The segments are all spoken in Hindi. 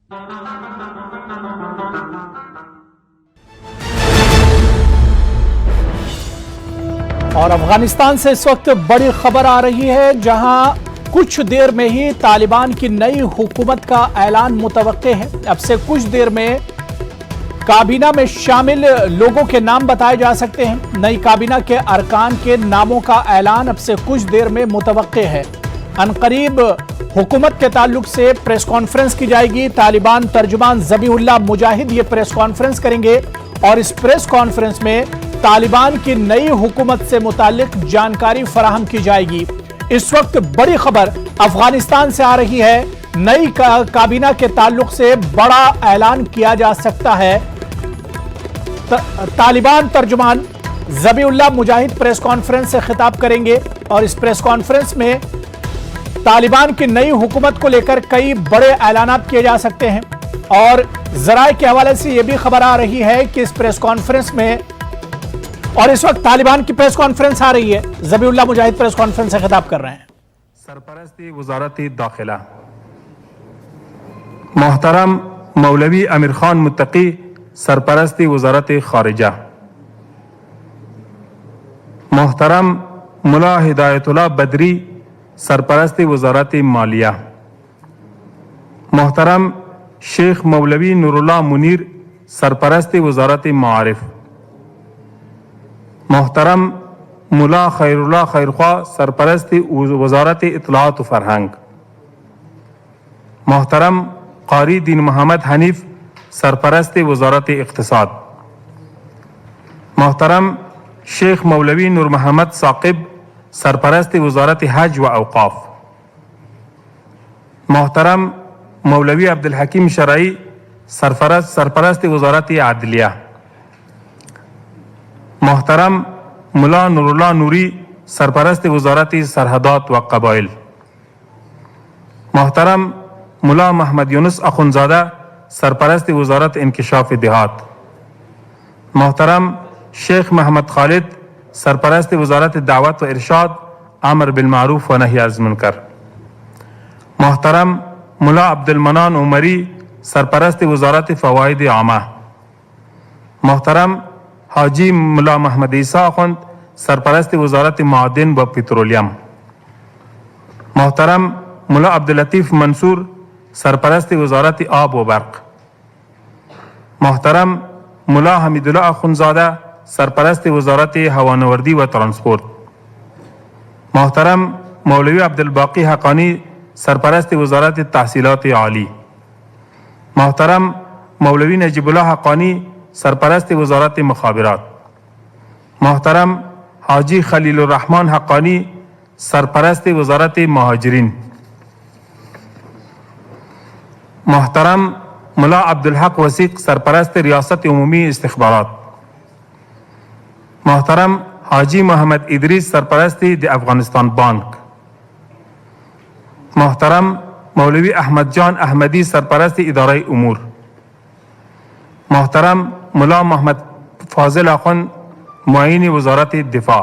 और अफगानिस्तान से इस वक्त बड़ी खबर आ रही है, जहां कुछ देर में ही तालिबान की नई हुकूमत का ऐलान मुतवक्के है। अब से कुछ देर में काबीना में शामिल लोगों के नाम बताए जा सकते हैं। नई काबीना के अरकान के नामों का ऐलान अब से कुछ देर में मुतवक्के है। अनकरीब हुकूमत के ताल्लुक से प्रेस कॉन्फ्रेंस की जाएगी। तालिबान तर्जुमान ज़बीहुल्लाह मुजाहिद ये प्रेस कॉन्फ्रेंस करेंगे और इस प्रेस कॉन्फ्रेंस में तालिबान की नई हुकूमत से मुतालिक जानकारी फराहम की जाएगी। इस वक्त बड़ी खबर अफगानिस्तान से आ रही है। नई काबीना के ताल्लुक से बड़ा ऐलान किया जा सकता है। तालिबान तर्जुमान ज़बीहुल्लाह मुजाहिद प्रेस कॉन्फ्रेंस से खिताब करेंगे और इस प्रेस कॉन्फ्रेंस में तालिबान की नई हुकूमत को लेकर कई बड़े ऐलानात किए जा सकते हैं। और जराए के हवाले से यह भी खबर आ रही है कि इस प्रेस कॉन्फ्रेंस में, और इस वक्त तालिबान की प्रेस कॉन्फ्रेंस आ रही है, ज़बीहुल्लाह मुजाहिद प्रेस कॉन्फ्रेंस से खिताब कर रहे हैं। सरपरस्ती वज़ारत दाखिला मोहतरम मौलवी आमिर खान मुत्तकी सरपरस्ती वज़ारत खारिजा, मोहतरम मुला हिदायतुल्लाह बदरी सरपरस्ती वज़ारत मालिया, मोहतरम शेख मौलवी नूरुल्लाह मुनीर सरपरस्ती वज़ारत मारिफ, मोहतरम मुला खैरुल्लाह खैरख्वा सरपरस्ती वज़ारत इत्तलात व फरहंग, मोहतरम कारी दीन मोहम्मद हनीफ सरपरस्ती वज़ारत इक़्तिसाद, मोहतरम शेख मौलवी नूर मोहम्मद साकिब सरपरस्ती वज़ारत हज व अवक़ाफ़, मोहतरम मौलवी अब्दुल हकीम शरई सरपरस्ती वज़ारत आदलिया, मोहतरम मुला नूरुल्लाह नूरी सरपरस्ती वज़ारत सरहदात व क़बाइल, मोहतरम मुला मोहम्मद यूनुस अख़ुनज़ादा सरपरस्ती वज़ारत इंकिशाफ़ देहात, मोहतरम शेख मोहम्मद खालिद सरपरस्ती वज़ारत दावत व इरशाद आमर बिलमारूफ़ व नही अनिल मुनकर, मोहतरम मुला अब्दुल मनान उमरी सरपरस्ती वज़ारत फ़वाइद आमा, मोहतरम हाजी मुला मोहम्मद ईसा अख़ुंद सरपरस्ती वज़ारत मादिन व पेट्रोलियम, मोहतरम मुला अब्दुल लतीफ़ मंसूर सरपरस्ती वज़ारत आब व बर्क़, मोहतरम मुला हमीदुल्लाह अख़ुनज़ादा सरपरस्ती वज़ारत हवानवर्दी व ट्रांसपोर्ट, मोहतरम मौलवी अब्दुल बाक़ी हक़ानी सरपरस्ती वज़ारत तहसीलात आली, मोहतरम मौलवी नजीबुल्लाह हक़ानी सरपरस्ती वज़ारत मुख़ाबिरात, मोहतरम हाजी खलीलुर रहमान हक़ानी सरपरस्ती वज़ारत महाजिरीन, मोहतरम मुला अब्दुल हक वसीक़ सरपरस्ती रियासत उमूमी इस्तिख़बारात, मोहतरम हाजी मोहम्मद इदरीस सरपरस्ती द अफ़गानिस्तान बैंक, मोहतरम मौलवी अहमद जान अहमदी सरपरस्ती इदारा उमूर, मोहतरम मुला मोहम्मद फाजिल अख़ुन मुआइनी वज़ारत दिफ़ा,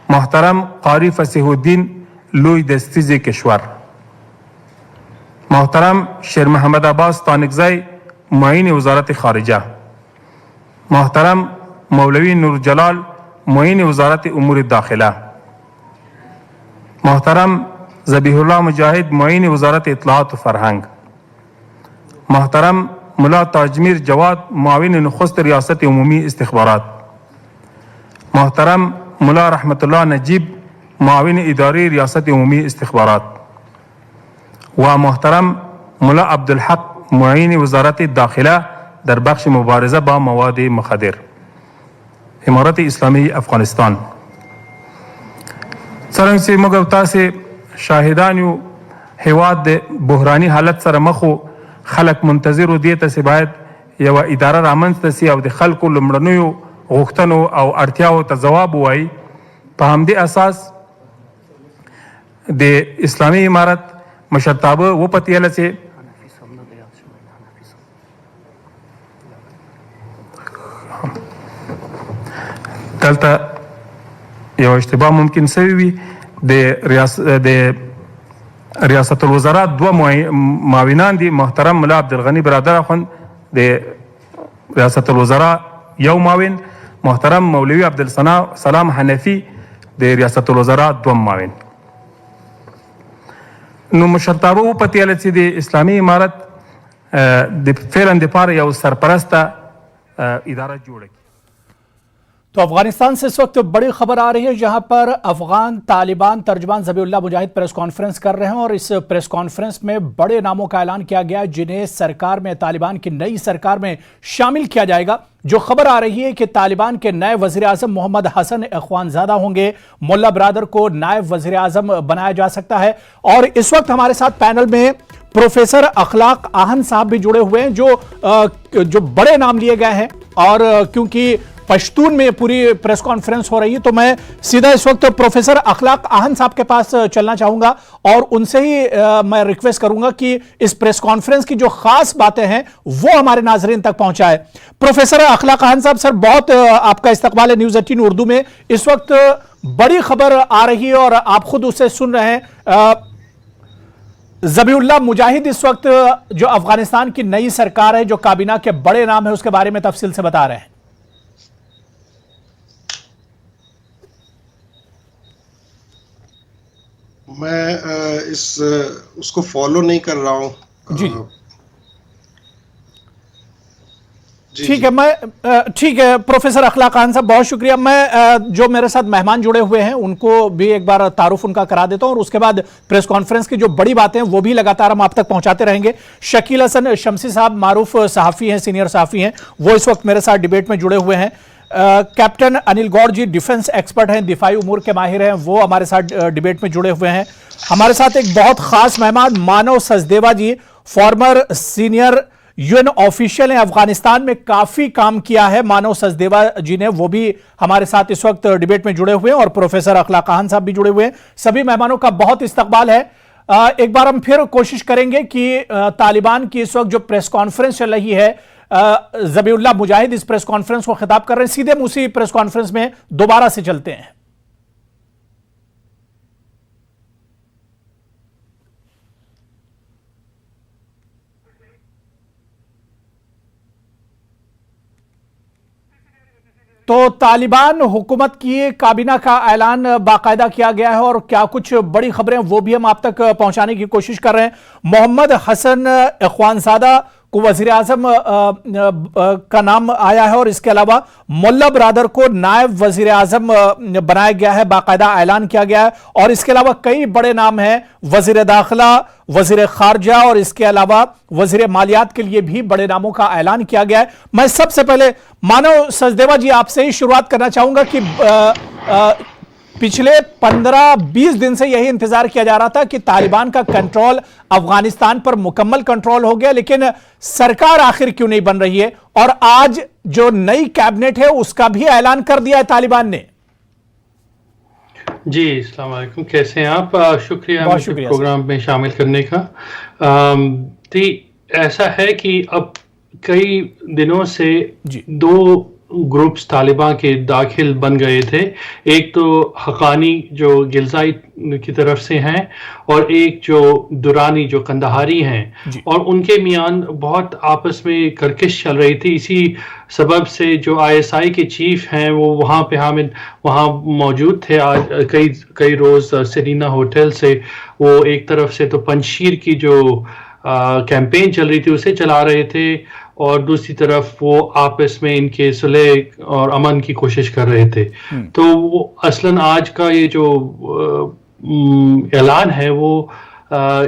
मोहतरम कारी फसीहुद्दीन लुई दस्तीज़ किश्वर, मोहतरम शेर मोहम्मद अब्बास तानिकज़ई मुआइनी वज़ारत खारिजा, मोहतरम मौलवी नूर जलाल मुआइनी वज़ारत उमूर दाखिला, मोहतरम ज़बीहुल्लाह मुजाहिद मुआइनी वज़ारत इत्तलात व फरहंग, मोहतरम मुला ताजमीर जवाद मुआविन नुख़स्त रियासत उमूमी इस्तिख़बारात, मोहतरम मुला रहमतुल्लाह नजीब मुआविन इदारी रियासत उमूमी इस्तिख़बारात व मोहतरम मुला अब्दुल हक मुआइनी वज़ारत दाखिला दर बख्श मुबारज़ा बा मवाद मुख़दर, इमारत इस्लामी अफ़गानिस्तान। सरंग से मगवता से शाहिदान हेवाद बहरानी हालत सर मखो खलक मुंतज़िर दिए तसे बायद यवा इदारा रामंज तसी और खल्क लुमड़नो गुख्तनो और अर्थयाओ त जवाब हुआई पहमदे असास दे इस्लामी इमारत मशरताब वो पतियल से दलता यव इश्तिबा मुमकिन सवी दे रियास दे रियासत वज़रा दो माविनान दी मोहतरम मुला अब्दुल गनी बरदर अखुन दे रियासत वज़रा यौ माविन मोहतरम मौलवी अब्दुल सलाम हनफी दे रियासत वज़रा दो माविन नो मुशरताबो पतियाले ची दे इस्लामी इमारत दे फेरन दे पार यौ सरपरस्ता इदारा जोड़े। तो अफगानिस्तान से इस वक्त बड़ी खबर आ रही है जहां पर अफगान तालिबान तर्जमान ज़बीउल्लाह मुजाहिद प्रेस कॉन्फ्रेंस कर रहे हैं और इस प्रेस कॉन्फ्रेंस में बड़े नामों का ऐलान किया गया जिन्हें सरकार में तालिबान की नई सरकार में शामिल किया जाएगा। जो खबर आ रही है कि तालिबान के नए वज़ीर आज़म मोहम्मद हसन अख़वानज़ादा होंगे, मुल्ला बरादर को नायब वज़ीर आज़म बनाया जा सकता है। और इस वक्त हमारे साथ पैनल में प्रोफेसर अखलाक आहन साहब भी जुड़े हुए हैं जो बड़े नाम लिए गए हैं और क्योंकि पश्तून में पूरी प्रेस कॉन्फ्रेंस हो रही है तो मैं सीधा इस वक्त प्रोफेसर अखलाक आहन साहब के पास चलना चाहूंगा और उनसे ही मैं रिक्वेस्ट करूंगा कि इस प्रेस कॉन्फ्रेंस की जो खास बातें हैं वो हमारे नाजरीन तक पहुंचाए। प्रोफेसर अखलाक आहन साहब, सर बहुत आपका इस्तकबाल है न्यूज़ 18 उर्दू में। इस वक्त बड़ी खबर आ रही है और आप खुद उसे सुन रहे हैं। ज़बीउल्लाह मुजाहिद इस वक्त जो अफगानिस्तान की नई सरकार है, जो काबीना के बड़े नाम है, उसके बारे में तफसील से बता रहे हैं। मैं उसको फॉलो नहीं कर रहा हूं जी। ठीक है, मैं ठीक है प्रोफेसर अखलाक खान साहब, बहुत शुक्रिया। मैं जो मेरे साथ मेहमान जुड़े हुए हैं उनको भी एक बार तारुफ उनका करा देता हूं और उसके बाद प्रेस कॉन्फ्रेंस की जो बड़ी बातें हैं वो भी लगातार हम आप तक पहुंचाते रहेंगे। शकील हसन शमसी साहब मारूफ सहाफ़ी हैं, सीनियर सहाफ़ी हैं, वो इस वक्त मेरे साथ डिबेट में जुड़े हुए हैं। कैप्टन अनिल गौड़ जी डिफेंस एक्सपर्ट हैं, दिफाई उमूर के माहिर हैं, वो हमारे साथ डिबेट में जुड़े हुए हैं। हमारे साथ एक बहुत खास मेहमान मानव सचदेवा जी, फॉर्मर सीनियर यूएन ऑफिशियल हैं, अफगानिस्तान में काफी काम किया है मानव सचदेवा जी ने, वो भी हमारे साथ इस वक्त डिबेट में जुड़े हुए हैं और प्रोफेसर अखलाक खान साहब भी जुड़े हुए हैं। सभी मेहमानों का बहुत इस्तकबाल है। एक बार हम फिर कोशिश करेंगे कि तालिबान की इस वक्त जो प्रेस कॉन्फ्रेंस चल रही है, ज़बीउल्लाह मुजाहिद इस प्रेस कॉन्फ्रेंस को खिताब कर रहे हैं, सीधे उसी प्रेस कॉन्फ्रेंस में दोबारा से चलते हैं। तो तालिबान हुकूमत की काबीना का ऐलान बाकायदा किया गया है और क्या कुछ बड़ी खबरें वो भी हम आप तक पहुंचाने की कोशिश कर रहे हैं। मोहम्मद हसन अख़वानज़ादा को वज़ीर आज़म का नाम आया है और इसके अलावा मुल्ला बरादर को नायब वज़ीर आज़म बनाया गया है, बाकायदा ऐलान किया गया है। और इसके अलावा कई बड़े नाम हैं, वज़ीर दाखिला, वज़ीर खारजा और इसके अलावा वज़ीर मालियात के लिए भी बड़े नामों का ऐलान किया गया है। मैं सबसे पहले मानव सचदेवा जी आपसे ही शुरुआत करना चाहूंगा कि पिछले 15-20 दिन से यही इंतजार किया जा रहा था कि तालिबान का कंट्रोल अफगानिस्तान पर मुकम्मल कंट्रोल हो गया, लेकिन सरकार आखिर क्यों नहीं बन रही है? और आज जो नई कैबिनेट है उसका भी ऐलान कर दिया है तालिबान ने। जी, अस्सलाम वालेकुम, कैसे हैं आप? शुक्रिया प्रोग्राम में शामिल करने का। ऐसा है कि अब कई दिनों से दो ग्रुप्स तालिबान के दाखिल बन गए थे। एक तो हकानी जो गिलज़ाई की तरफ से हैं और एक जो दुरानी जो कंदहारी हैं, और उनके मियान बहुत आपस में कर्किश चल रही थी। इसी सबब से जो ISI के चीफ हैं वो वहाँ मौजूद थे। आज कई रोज़ सेरीना होटल से वो एक तरफ से तो पंजशीर की जो कैंपेन चल रही थी उसे चला रहे थे और दूसरी तरफ वो आपस में इनके सुलह और अमन की कोशिश कर रहे थे। तो वो असलन आज का ये जो ऐलान है वो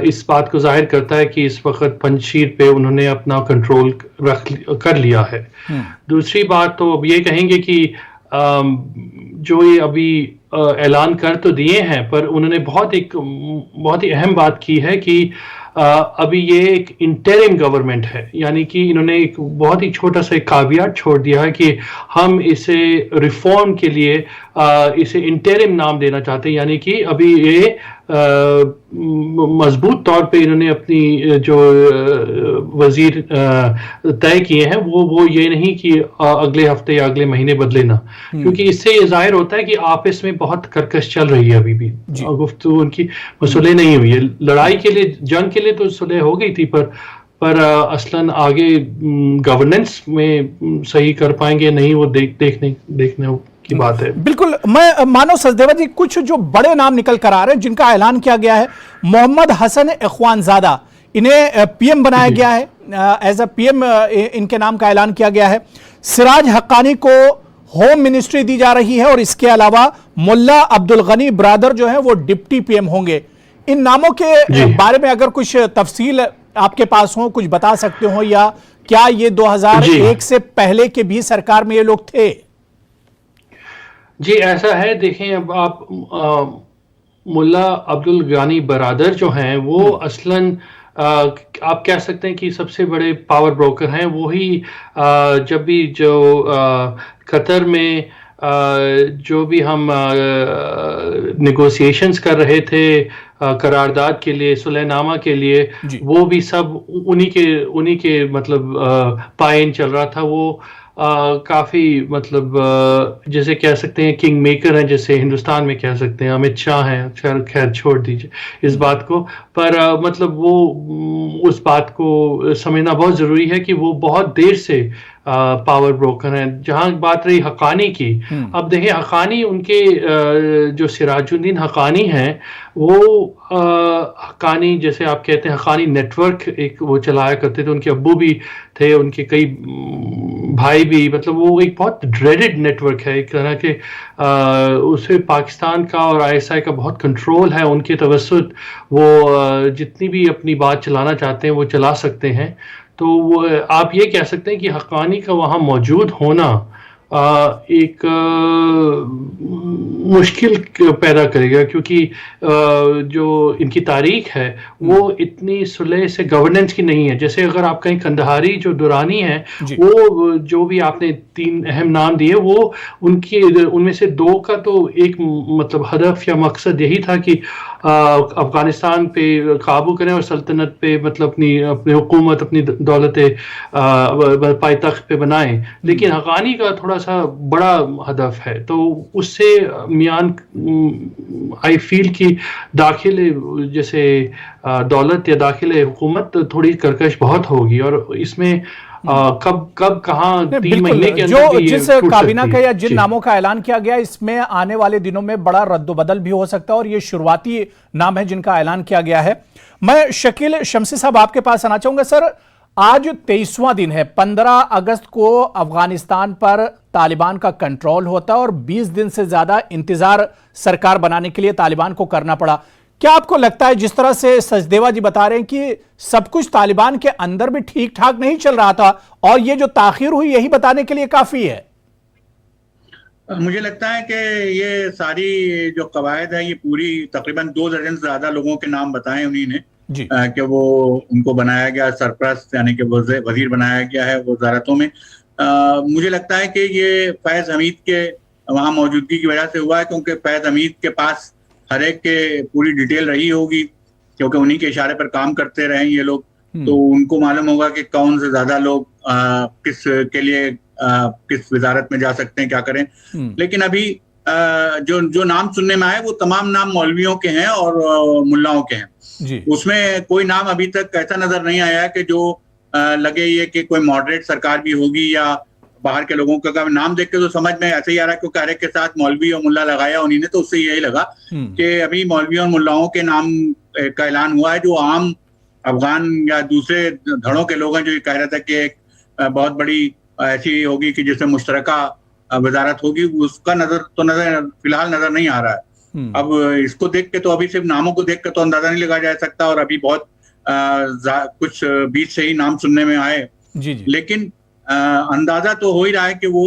इस बात को जाहिर करता है कि इस वक्त पंजशीर पे उन्होंने अपना कंट्रोल कर लिया है। दूसरी बात तो अब ये कहेंगे कि जो ये अभी ऐलान कर तो दिए हैं, पर उन्होंने बहुत ही अहम बात की है कि अभी ये एक इंटरिम गवर्नमेंट है, यानी कि इन्होंने एक बहुत ही छोटा सा एक कावियात छोड़ दिया है कि हम इसे रिफॉर्म के लिए इसे इंटरिम नाम देना चाहते हैं। यानी कि अभी ये मजबूत तौर पे इन्होंने अपनी जो वजीर तय किए हैं वो ये नहीं कि अगले हफ्ते या अगले महीने बदले ना, क्योंकि इससे ये जाहिर होता है कि आपस में बहुत कर्कश चल रही है अभी भी। गुफ्तगू उनकी सुलह नहीं हुई है। लड़ाई के लिए, जंग के लिए तो सुलह हो गई थी, पर असलन आगे गवर्नेंस में सही कर पाएंगे नहीं, वो देखने की बात है। बिल्कुल। मैं मानो सचदेवा जी, कुछ जो बड़े नाम निकल कर आ रहे हैं जिनका ऐलान किया गया है, मोहम्मद हसन इख्वानजादा, इन्हें पीएम बनाया गया है, एज अ पीएम इनके नाम का ऐलान किया गया है। सिराज हक्कानी को होम मिनिस्ट्री दी जा रही है और इसके अलावा मुल्ला अब्दुल गनी ब्रादर जो है वो डिप्टी पीएम होंगे। इन नामों के बारे में अगर कुछ तफसील आपके पास हो, कुछ बता सकते हो, या क्या ये 2001 से पहले के भी सरकार में ये लोग थे? जी ऐसा है, देखें अब आप मुल्ला अब्दुल गनी बरादर जो हैं वो असलन आप कह सकते हैं कि सबसे बड़े पावर ब्रोकर हैं। वही जब भी जो कतर में जो भी हम नेगोशिएशंस कर रहे थे करारदाद के लिए, सुलहनामा के लिए, वो भी सब उन्हीं के मतलब पायन चल रहा था। वो काफ़ी मतलब जैसे कह सकते हैं किंग मेकर हैं, जैसे हिंदुस्तान में कह सकते हैं अमित शाह हैं। खैर छोड़ दीजिए इस बात को, पर मतलब वो उस बात को समझना बहुत ज़रूरी है कि वो बहुत देर से पावर ब्रोकर हैं। जहां बात रही हक्कानी की, अब देखिए हक्कानी उनके जो सिराजुद्दीन हक्कानी हैं वो हक्कानी, जैसे आप कहते हैं हक्कानी नेटवर्क एक वो चलाया करते थे। उनके अब्बू भी थे, उनके कई भाई भी, मतलब वो एक बहुत ड्रेडेड नेटवर्क है एक तरह के। उसमें पाकिस्तान का और ISI का बहुत कंट्रोल है। उनके तवस्सुत वो जितनी भी अपनी बात चलाना चाहते हैं वो चला सकते हैं। तो आप ये कह सकते हैं कि हक्कानी का वहाँ मौजूद होना एक मुश्किल पैदा करेगा, क्योंकि जो इनकी तारीख है वो इतनी सुलह से गवर्नेंस की नहीं है। जैसे अगर आप कहीं कंदहारी जो दुरानी है, वो जो भी आपने 3 अहम नाम दिए, वो उनमें से 2 का तो एक मतलब हदफ या मकसद यही था कि अफगानिस्तान पे काबू करें और सल्तनत पे मतलब अपनी हुकूमत, अपनी दौलत पायतख्त पे बनाएं। लेकिन हक्कानी का थोड़ा सा बड़ा हदफ है, तो उससे मियान आई फील कि दाखिले जैसे दौलत या दाखिले हुकूमत थोड़ी कर्कश बहुत होगी, और इसमें कब कहाँ 3 महीने के अंदर जिस काबीना का या जिन नामों का ऐलान किया गया, इसमें आने वाले दिनों में बड़ा रद्दोबदल भी हो सकता है, और ये शुरुआती नाम है जिनका ऐलान किया गया है। मैं शकील शमसी साहब आपके पास आना चाहूंगा। सर, आज 23वां दिन है। 15 अगस्त को अफगानिस्तान पर तालिबान का कंट्रोल होता है और 20 दिन से ज्यादा इंतजार सरकार बनाने के लिए तालिबान को करना पड़ा। क्या आपको लगता है, जिस तरह से सचदेवा जी बता रहे हैं कि सब कुछ तालिबान के अंदर भी ठीक ठाक नहीं चल रहा था, और ये जो ताखीर हुई यही बताने के लिए काफी है? मुझे लगता है कि ये सारी जो कवायद है, ये पूरी तकरीबन 2 दर्जन से ज्यादा लोगों के नाम बताए उन्हीं ने कि वो उनको बनाया गया सरपरस्त, यानी कि वजीर बनाया गया है वजारतों में। मुझे लगता है कि ये फैज हमीद के वहाँ मौजूदगी की वजह से हुआ है, क्योंकि फैज हमीद के पास हर एक के पूरी डिटेल रही होगी, क्योंकि उन्हीं के इशारे पर काम करते रहे ये लोग। तो उनको मालूम होगा कि कौन से ज्यादा लोग किस के लिए किस वजारत में जा सकते हैं, क्या करें। लेकिन अभी जो नाम सुनने में आए वो तमाम नाम मौलवियों के हैं और मुल्लाओं के हैं। उसमें कोई नाम अभी तक ऐसा नजर नहीं आया कि जो लगे ये कि कोई मॉडरेट सरकार भी होगी, या बाहर के लोगों का नाम देख के तो समझ में ऐसे ही आ रहा है, क्योंकि हर एक के साथ मौलवी और मुल्ला लगाया उन्हीं ने, तो उससे यही लगा कि अभी मौलवी और मुल्लाओं के नाम का ऐलान हुआ है। जो आम अफगान या दूसरे धड़ों के लोग हैं जो ये कह रहे थे कि एक बहुत बड़ी ऐसी होगी कि जिसमें मुश्तरका वजारत होगी, उसका नजर फिलहाल नजर नहीं आ रहा है। अब इसको देख के तो, अभी सिर्फ नामों को देख के तो अंदाजा नहीं लगाया जा सकता, और अभी बहुत कुछ बीच से ही नाम सुनने में आए। लेकिन अंदाजा तो हो ही रहा है कि वो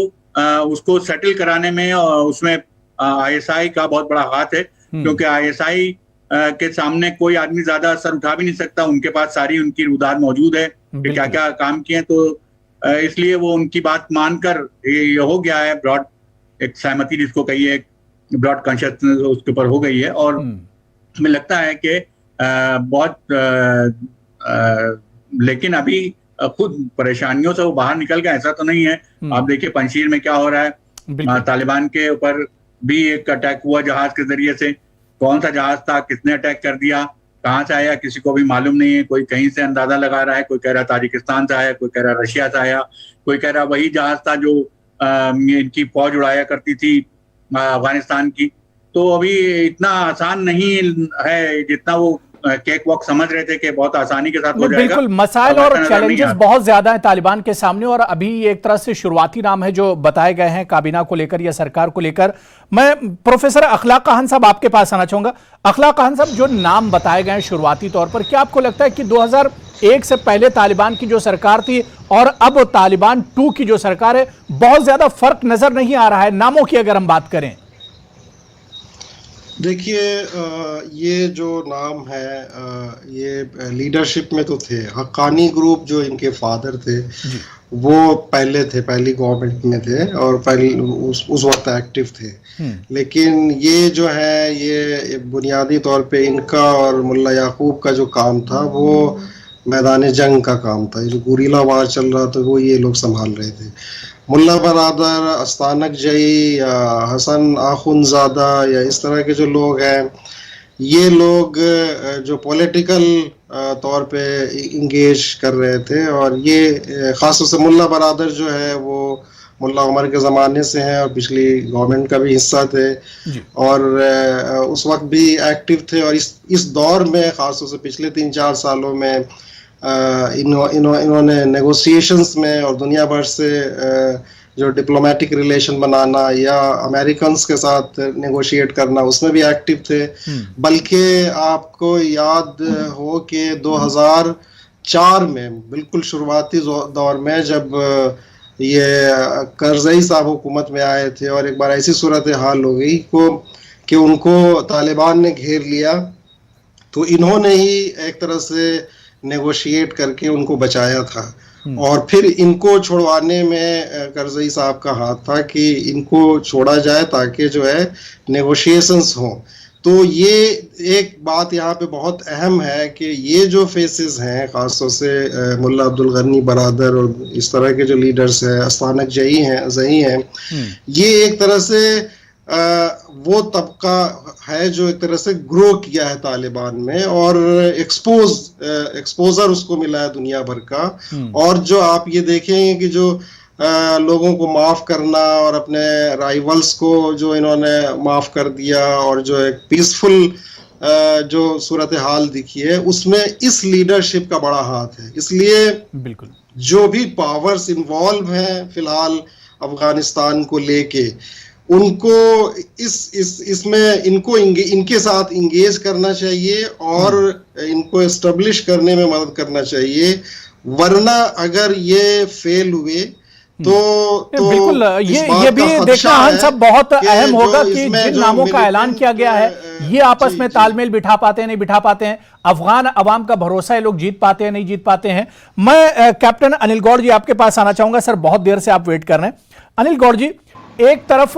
उसको सेटल कराने में और उसमें ISI का बहुत बड़ा हाथ है, क्योंकि ISI के सामने कोई आदमी ज्यादा सर उठा भी नहीं सकता। उनके पास सारी उनकी रुदाद मौजूद है कि क्या क्या काम किए, तो इसलिए वो उनकी बात मानकर ये हो गया है। ब्रॉड एक सहमति जिसको कहिए, ब्रॉड कॉन्शियसनेस उसके ऊपर हो गई है, और हमें लगता है कि बहुत लेकिन अभी खुद परेशानियों से वो बाहर निकल गए, ऐसा तो नहीं है। आप देखिए पंजशीर में क्या हो रहा है, तालिबान के ऊपर भी एक अटैक हुआ जहाज के जरिए से। कौन सा जहाज था, किसने अटैक कर दिया, कहाँ से आया, किसी को भी मालूम नहीं है। कोई कहीं से अंदाजा लगा रहा है, कोई कह रहा ताजिकिस्तान से आया, कोई कह रहा रशिया से आया, कोई कह रहा वही जहाज था जो इनकी फौज उड़ाया करती थी अफगानिस्तान की। तो अभी इतना आसान नहीं है जितना वो केक वॉक समझ रहे थे कि बहुत आसानी के साथ हो जाएगा। बिल्कुल, मसाइल और चैलेंजेस बहुत ज्यादा हैं तालिबान के सामने, और अभी एक तरह से शुरुआती नाम है जो बताए गए हैं काबीना को लेकर या सरकार को लेकर। मैं प्रोफेसर अखलाक खान साहब आपके पास आना चाहूंगा। अखलाक खान साहब, जो नाम बताए गए हैं शुरुआती तौर पर, क्या आपको लगता है कि 2001 से पहले तालिबान की जो सरकार थी और अब तालिबान 2 की जो सरकार है, बहुत ज्यादा फर्क नजर नहीं आ रहा है नामों की अगर हम बात करें? देखिए, ये जो नाम है, ये लीडरशिप में तो थे। हक्कानी ग्रुप जो इनके फादर थे वो पहले थे, पहली गवर्नमेंट में थे और पहले उस वक्त एक्टिव थे। लेकिन ये जो है, ये बुनियादी तौर पे इनका और मुल्ला याकूब का जो काम था वो मैदान जंग का काम था। ये जो गुरीला वार चल रहा था वो ये लोग संभाल रहे थे। मुल्ला बरादर, अस्तानक जई या हसन आखुनज़ादा या इस तरह के जो लोग हैं, ये लोग जो पॉलिटिकल तौर पे इंगेज कर रहे थे। और ये ख़ास से मुल्ला बरादर जो है वो मुल्ला उमर के ज़माने से हैं और पिछली गवर्नमेंट का भी हिस्सा थे और उस वक्त भी एक्टिव थे। और इस दौर में ख़ास तौर से पिछले 3-4 सालों में इन्होंने नेगोशिएशंस में और दुनिया भर से जो डिप्लोमेटिक रिलेशन बनाना या अमेरिकन्स के साथ नेगोशिएट करना, उसमें भी एक्टिव थे। बल्कि आपको याद हो कि 2004 में बिल्कुल शुरुआती दौर में जब ये करज़ई साहब हुकूमत में आए थे और एक बार ऐसी सूरत हाल हो गई कि उनको तालिबान ने घेर लिया, तो इन्होंने ही एक तरह से नेगोशिएट करके उनको बचाया था। और फिर इनको छुड़वाने में करज़ई साहब का हाथ था कि इनको छोड़ा जाए ताकि जो है नेगोशिएशंस हों। तो ये एक बात यहाँ पे बहुत अहम है कि ये जो फेसेस हैं, ख़ासतौर से मुल्ला अब्दुल गनी बरादर और इस तरह के जो लीडर्स हैं, अस्तानक जई हैं, ये एक तरह से वो तबका है जो एक तरह से ग्रो किया है तालिबान में और एक्सपोजर उसको मिला है दुनिया भर का। और जो आप ये देखेंगे कि जो लोगों को माफ करना और अपने राइवल्स को जो इन्होंने माफ कर दिया और जो एक पीसफुल जो सूरत हाल दिखी है, उसमें इस लीडरशिप का बड़ा हाथ है। इसलिए बिल्कुल जो भी पावर्स इन्वॉल्व हैं फिलहाल अफगानिस्तान को लेके, उनको इसमें इनके साथ इंगेज करना चाहिए और इनको एस्टेब्लिश करने में मदद करना चाहिए। वरना अगर ये फेल हुए तो बिल्कुल ये भी देखना हम सब बहुत अहम होगा कि जिन नामों का ऐलान किया गया है ये आपस में तालमेल बिठा पाते हैं, नहीं बिठा पाते हैं, अफगान अवाम का भरोसा है, लोग जीत पाते हैं, नहीं जीत पाते हैं। मैं कैप्टन अनिल गौड़ जी आपके पास आना चाहूंगा। सर, बहुत देर से आप वेट कर रहे हैं। अनिल गौड़ जी, एक तरफ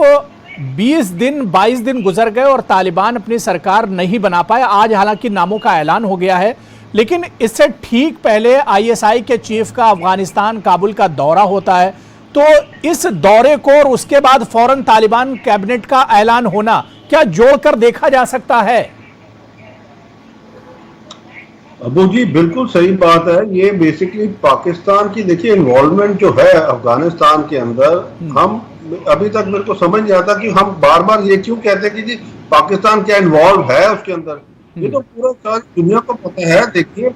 20 दिन 22 दिन गुजर गए और तालिबान अपनी सरकार नहीं बना पाए। आज हालांकि नामों का ऐलान हो गया है, लेकिन इससे ठीक पहले आईएसआई के चीफ का अफगानिस्तान काबुल का दौरा होता है। तो इस दौरे को और उसके बाद फौरन तालिबान कैबिनेट का ऐलान होना क्या जोड़कर देखा जा सकता है? अबू जी, बिल्कुल सही बात है। ये बेसिकली पाकिस्तान की देखिए इन्वॉल्वमेंट जो है अफगानिस्तान के अंदर, हम अभी तक मेरे को समझ नहीं आता कि हम बार बार ये क्यों कहते हैं कि जी पाकिस्तान क्या इन्वॉल्व है उसके अंदर। ये तो पूरा सारी दुनिया को पता है। देखिए,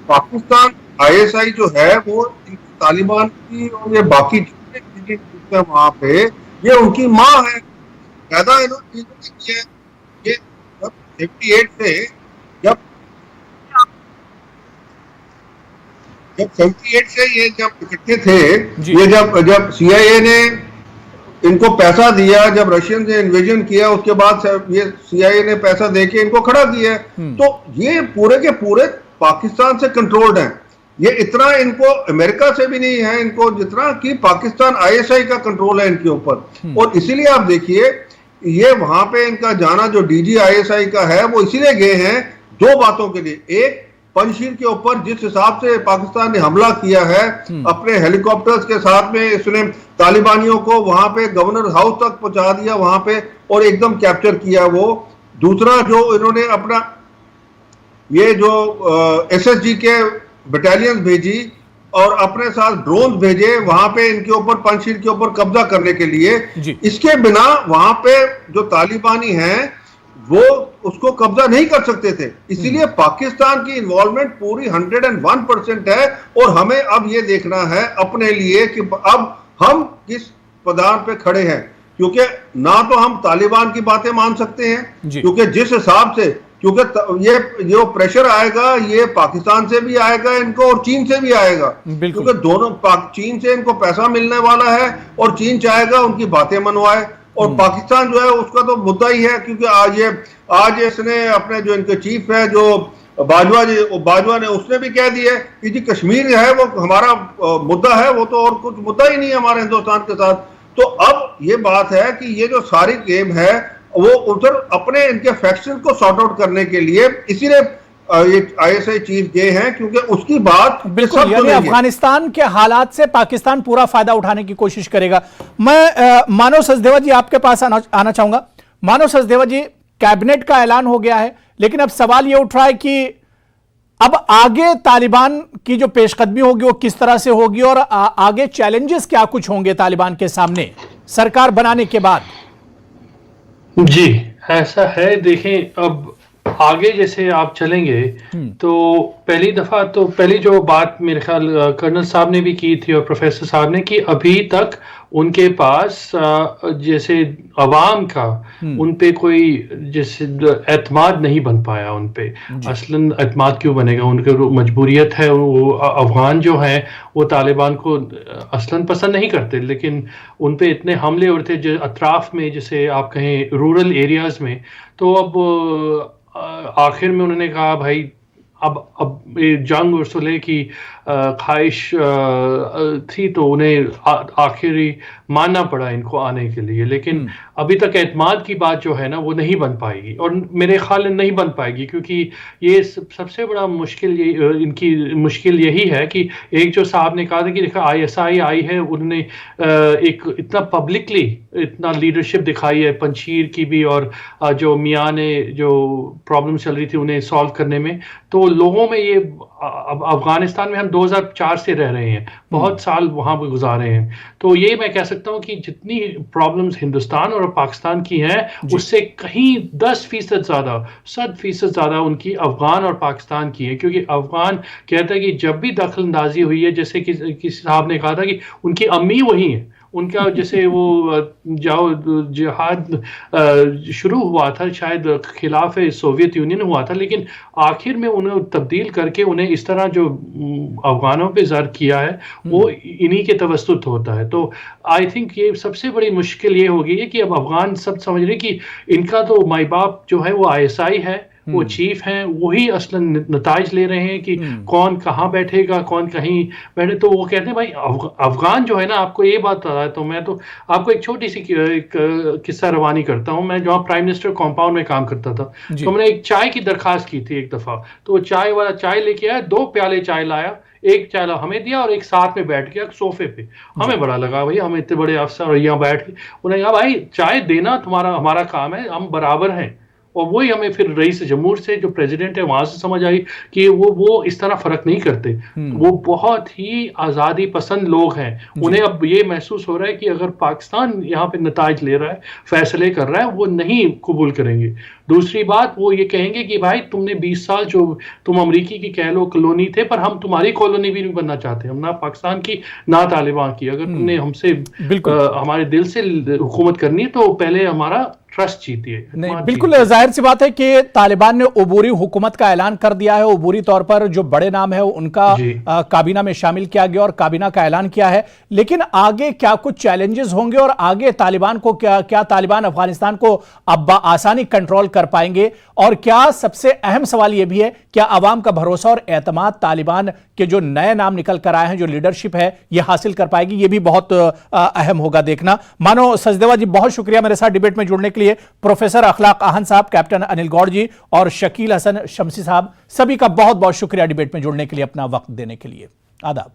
पाकिस्तान आईएसआई जो है वो तालिबान की और ये बाकी वहां पे ये उनकी माँ है। ज्यादा इन्होंने ये जब 78 से जब 78 से ये जब इकट्ठे थे, ये जब सीआईए ने इनको पैसा दिया, जब रशियन से इन्वेजन किया, उसके बाद ये सीआईए ने पैसा देके इनको खड़ा किया, तो ये पूरे के पूरे पाकिस्तान से कंट्रोल्ड हैं। ये इतना इनको अमेरिका से भी नहीं है इनको जितना कि पाकिस्तान आईएसआई का कंट्रोल है इनके ऊपर। और इसीलिए आप देखिए ये वहां पे इनका जाना जो डीजी आईएसआई का है वो इसीलिए गए हैं दो बातों के लिए। एक, पंजशीर के ऊपर जिस हिसाब से पाकिस्तान ने हमला किया है अपने हेलीकॉप्टर्स के साथ में, इसने तालिबानियों को वहां पे गवर्नर हाउस तक पहुंचा दिया वहां पे, और एकदम कैप्चर किया वो। दूसरा जो इन्होंने अपना ये जो एसएसजी के बटालियंस भेजी और अपने साथ ड्रोन भेजे वहां पे इनके ऊपर पंचशील के ऊपर कब्जा करने के लिए, इसके बिना वहां पे जो तालिबानी हैं वो उसको कब्जा नहीं कर सकते थे। इसीलिए पाकिस्तान की इन्वॉल्वमेंट पूरी 101% है। और हमें अब ये देखना है अपने लिए कि अब हम किस पदार पे खड़े हैं, क्योंकि ना तो हम तालिबान की बातें मान सकते हैं, क्योंकि जिस हिसाब से, क्योंकि ये जो प्रेशर आएगा ये पाकिस्तान से भी आएगा इनको और चीन से भी आएगा, क्योंकि दोनों चीन से इनको पैसा मिलने वाला है और चीन चाहेगा उनकी बातें मनवाए, और पाकिस्तान जो है उसका तो मुद्दा ही है, क्योंकि आज इसने अपने जो इनके चीफ है जो बाजवा ने उसने भी कह दिया कि जी कश्मीर है वो हमारा मुद्दा है, वो तो और कुछ मुद्दा ही नहीं है हमारे हिंदुस्तान के साथ। तो अब ये बात है कि ये जो सारी गेम है वो उधर अपने इनके फैक्शन को सॉर्ट आउट करने के लिए इसीलिए ये आईएसआई चीफ गए हैं, क्योंकि उसकी बात बिल्कुल, यानी अफगानिस्तान के हालात से पाकिस्तान पूरा फायदा उठाने की कोशिश करेगा। मैं मानव सचदेवा जी आपके पास आना चाहूंगा। मानव सचदेवा जी, कैबिनेट का ऐलान हो गया है, लेकिन अब सवाल यह उठ रहा है कि अब आगे तालिबान की जो पेशकदमी होगी वो किस तरह से होगी और आगे चैलेंजेस क्या कुछ होंगे तालिबान के सामने सरकार बनाने के बाद? जी ऐसा है, देखें अब आगे जैसे आप चलेंगे तो पहली जो बात मेरे ख्याल कर्नल साहब ने भी की थी और प्रोफेसर साहब ने, कि अभी तक उनके पास जैसे अवाम का उन पे कोई जैसे एतमाद नहीं बन पाया उन पे। असलन एतमाद क्यों बनेगा, उनकी मजबूरियत है, वो अफगान जो है वो तालिबान को असलन पसंद नहीं करते, लेकिन उन पे इतने हमले होते जो अतराफ में, जैसे आप कहें रूरल एरियाज में, तो अब आखिर में उन्होंने कहा भाई अब जंग और सुलह की ख्वाहिश थी तो उन्हें आखिरी मानना पड़ा इनको आने के लिए, लेकिन अभी तक एतमाद की बात जो है ना वो नहीं बन पाएगी और मेरे ख्याल में नहीं बन पाएगी, क्योंकि ये सबसे बड़ा मुश्किल इनकी मुश्किल यही है कि एक जो साहब ने कहा था कि देखा आईएसआई आई है, उन्होंने एक इतना पब्लिकली इतना लीडरशिप दिखाई है पंशीर की भी, और जो मियाँ ने जो प्रॉब्लम चल रही थी उन्हें सॉल्व करने में, तो लोगों में ये अफगानिस्तान में हम 2004 से रह रहे हैं, बहुत साल वहां पर गुजारे हैं, तो ये मैं कह सकता हूं कि जितनी प्रॉब्लम्स हिंदुस्तान और पाकिस्तान की हैं उससे कहीं 10% ज्यादा 100% ज्यादा उनकी अफगान और पाकिस्तान की है, क्योंकि अफगान कहता है कि जब भी दखल अंदाजी हुई है, जैसे किसी साहब ने कहा था कि उनकी अम्मी वही है, उनका जैसे वो जाओ जिहाद शुरू हुआ था शायद खिलाफ सोवियत यूनियन हुआ था, लेकिन आखिर में उन्हें तब्दील करके उन्हें इस तरह जो अफगानों पे ज़र किया है वो इन्हीं के तवस्सुत होता है। तो आई थिंक ये सबसे बड़ी मुश्किल ये होगी है कि अब अफगान सब समझ रहे कि इनका तो माई बाप जो है वो आईएसआई है, वो चीफ हैं, वही असलन नताइज ले रहे हैं कि कौन कहाँ बैठेगा कौन कहीं बैठे। तो वो कहते हैं भाई अफगान जो है ना, आपको ये बात बता तो मैं तो आपको एक छोटी सी किस्सा रवानी करता हूँ। मैं जहाँ प्राइम मिनिस्टर कॉम्पाउंड में काम करता था तो मैंने एक चाय की दरखास्त की थी एक दफ़ा, तो चाय वाला चाय लेके आया, 2 प्याले चाय लाया, एक चाय हमें दिया और एक साथ में बैठ गया सोफे पे। हमें बड़ा लगा भाई हम इतने बड़े अफसर और यहाँ बैठ के, उन्हें कहा भाई चाय देना हमारा काम है, हम बराबर हैं। और वही हमें फिर रईस जमहूर से जो प्रेसिडेंट है वहां से समझ आई कि वो इस तरह फर्क नहीं करते, वो बहुत ही आज़ादी पसंद लोग हैं। उन्हें अब ये महसूस हो रहा है कि अगर पाकिस्तान यहाँ पे नताइज ले रहा है, फैसले कर रहा है, वो नहीं कबूल करेंगे। दूसरी बात वो ये कहेंगे कि भाई तुमने 20 साल जो तुम अमरीकी की कह लो कॉलोनी थे, पर हम तुम्हारी कॉलोनी भी नहीं बनना चाहते, हम ना पाकिस्तान की ना तालिबान की। अगर तुमने हमसे हमारे दिल से हुकूमत करनी है तो पहले हमारा ट्रस्ट जीतिए। नहीं, बिल्कुल जाहिर सी बात है कि तालिबान ने उबूरी हुकूमत का ऐलान कर दिया है, उबूरी तौर पर जो बड़े नाम है उनका काबीना में शामिल किया गया और काबीना का ऐलान किया है, लेकिन आगे क्या कुछ चैलेंजेस होंगे और आगे तालिबान को क्या तालिबान अफगानिस्तान को अब आसानी कंट्रोल कर पाएंगे? और क्या सबसे अहम सवाल यह भी है, क्या अवाम का भरोसा और एतमाद तालिबान के जो नए नाम निकल कर आए हैं, जो लीडरशिप है, यह हासिल कर पाएगी? यह भी बहुत अहम होगा देखना। मानो सचदेवा जी, बहुत शुक्रिया मेरे साथ डिबेट में जुड़ने के लिए। प्रोफेसर अखलाक आहन साहब, कैप्टन अनिल गौड़ जी और शकील हसन शमसी साहब, सभी का बहुत बहुत शुक्रिया डिबेट में जुड़ने के लिए, अपना वक्त देने के लिए। आदाब।